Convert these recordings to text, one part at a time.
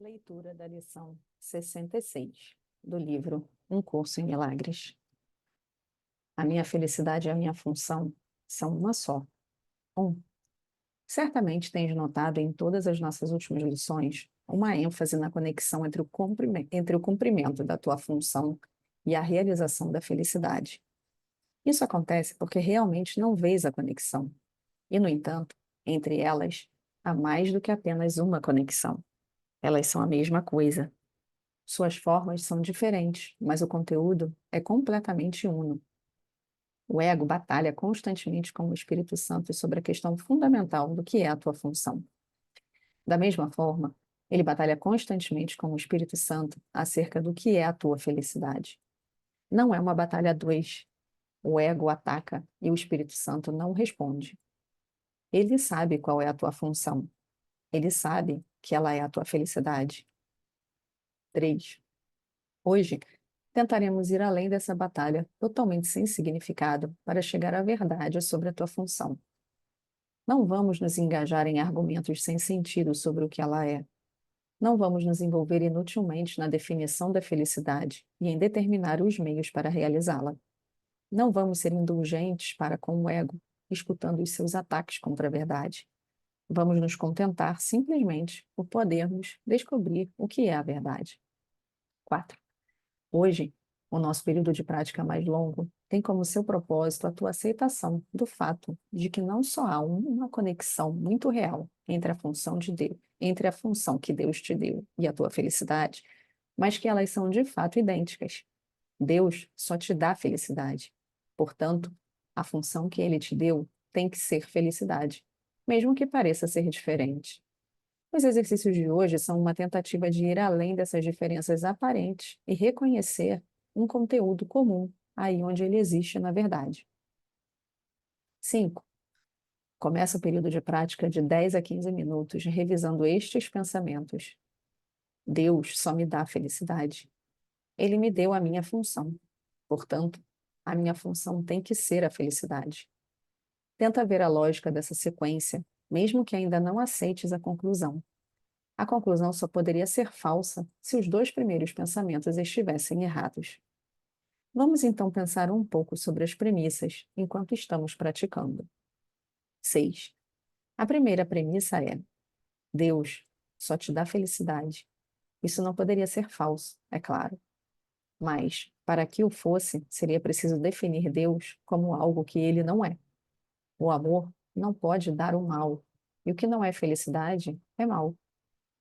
Leitura da lição 66, do livro Um Curso em Milagres. A minha felicidade e a minha função são uma só. Certamente tens notado em todas as nossas últimas lições uma ênfase na conexão entre o cumprimento da tua função e a realização da felicidade. Isso acontece porque realmente não vês a conexão. E, no entanto, entre elas, há mais do que apenas uma conexão. Elas são a mesma coisa. Suas formas são diferentes, mas o conteúdo é completamente uno. O ego batalha constantemente com o Espírito Santo sobre a questão fundamental do que é a tua função. Da mesma forma, ele batalha constantemente com o Espírito Santo acerca do que é a tua felicidade. Não é uma batalha a dois. O ego ataca e o Espírito Santo não responde. Ele sabe qual é a tua função. Ele sabe que ela é a tua felicidade. 3. Hoje, tentaremos ir além dessa batalha totalmente sem significado para chegar à verdade sobre a tua função. Não vamos nos engajar em argumentos sem sentido sobre o que ela é. Não vamos nos envolver inutilmente na definição da felicidade e em determinar os meios para realizá-la. Não vamos ser indulgentes para com o ego, escutando os seus ataques contra a verdade. Vamos nos contentar simplesmente por podermos descobrir o que é a verdade. 4. Hoje, o nosso período de prática mais longo tem como seu propósito a tua aceitação do fato de que não só há uma conexão muito real entre a função de Deus, entre a função que Deus te deu e a tua felicidade, mas que elas são de fato idênticas. Deus só te dá felicidade. Portanto, a função que ele te deu tem que ser felicidade, mesmo que pareça ser diferente. Os exercícios de hoje são uma tentativa de ir além dessas diferenças aparentes e reconhecer um conteúdo comum aí onde ele existe na verdade. 5. Começa o período de prática de 10 a 15 minutos revisando estes pensamentos. Deus só me dá felicidade. Ele me deu a minha função. Portanto, a minha função tem que ser a felicidade. Tenta ver a lógica dessa sequência, mesmo que ainda não aceites a conclusão. A conclusão só poderia ser falsa se os dois primeiros pensamentos estivessem errados. Vamos então pensar um pouco sobre as premissas enquanto estamos praticando. 6. A primeira premissa é: Deus só te dá felicidade. Isso não poderia ser falso, é claro. Mas, para que o fosse, seria preciso definir Deus como algo que ele não é. O amor não pode dar o mal, e o que não é felicidade é mal.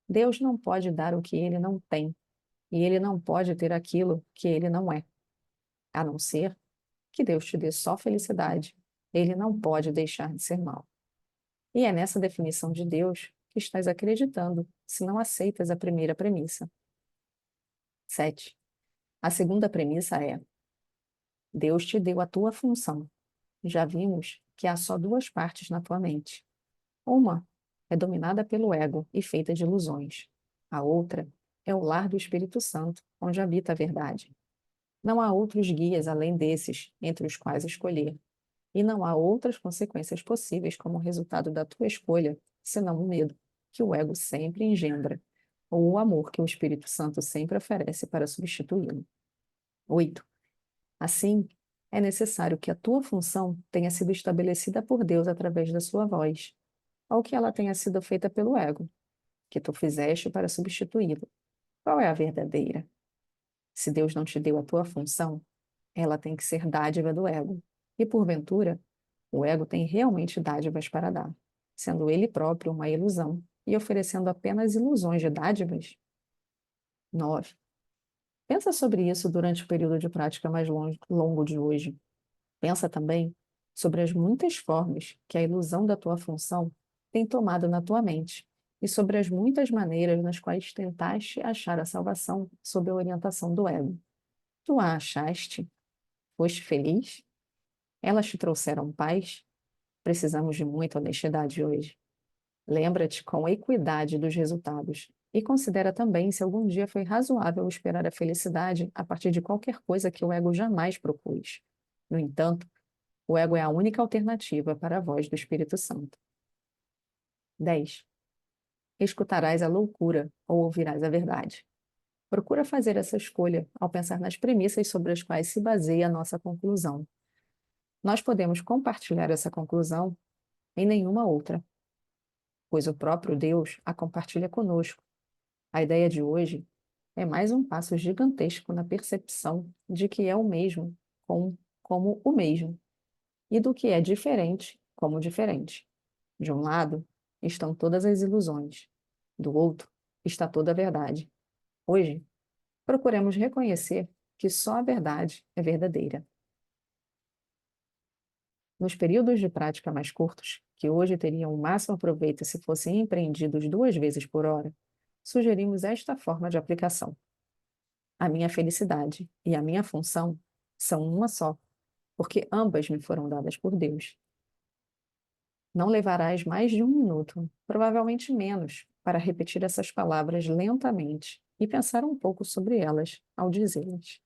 Deus não pode dar o que ele não tem, e ele não pode ter aquilo que ele não é. A não ser que Deus te dê só felicidade, ele não pode deixar de ser mal. E é nessa definição de Deus que estás acreditando, se não aceitas a primeira premissa. 7. A segunda premissa é: Deus te deu a tua função. Já vimos que há só duas partes na tua mente. Uma é dominada pelo ego e feita de ilusões. A outra é o lar do Espírito Santo, onde habita a verdade. Não há outros guias além desses, entre os quais escolher. E não há outras consequências possíveis como resultado da tua escolha, senão o medo, que o ego sempre engendra, ou o amor que o Espírito Santo sempre oferece para substituí-lo. 8. Assim, é necessário que a tua função tenha sido estabelecida por Deus através da sua voz, ou que ela tenha sido feita pelo ego, que tu fizeste para substituí-lo. Qual é a verdadeira? Se Deus não te deu a tua função, ela tem que ser dádiva do ego. E, porventura, o ego tem realmente dádivas para dar, sendo ele próprio uma ilusão e oferecendo apenas ilusões de dádivas? 9. Pensa sobre isso durante o período de prática mais longo de hoje. Pensa também sobre as muitas formas que a ilusão da tua função tem tomado na tua mente e sobre as muitas maneiras nas quais tentaste achar a salvação sob a orientação do ego. Tu a achaste? Foste feliz? Elas te trouxeram paz? Precisamos de muita honestidade hoje. Lembra-te com equidade dos resultados e considera também se algum dia foi razoável esperar a felicidade a partir de qualquer coisa que o ego jamais propôs. No entanto, o ego é a única alternativa para a voz do Espírito Santo. 10. escutarás a loucura ou ouvirás a verdade. Procura fazer essa escolha ao pensar nas premissas sobre as quais se baseia a nossa conclusão. Nós podemos compartilhar essa conclusão em nenhuma outra, pois o próprio Deus a compartilha conosco. A ideia de hoje é mais um passo gigantesco na percepção de que é o mesmo como o mesmo e do que é diferente como diferente. De um lado estão todas as ilusões, do outro está toda a verdade. Hoje, procuremos reconhecer que só a verdade é verdadeira. Nos períodos de prática mais curtos, que hoje teriam o máximo proveito se fossem empreendidos 2 vezes por hora, sugerimos esta forma de aplicação. A minha felicidade e a minha função são uma só, porque ambas me foram dadas por Deus. Não levarás mais de 1 minuto, provavelmente menos, para repetir essas palavras lentamente e pensar um pouco sobre elas ao dizê-las.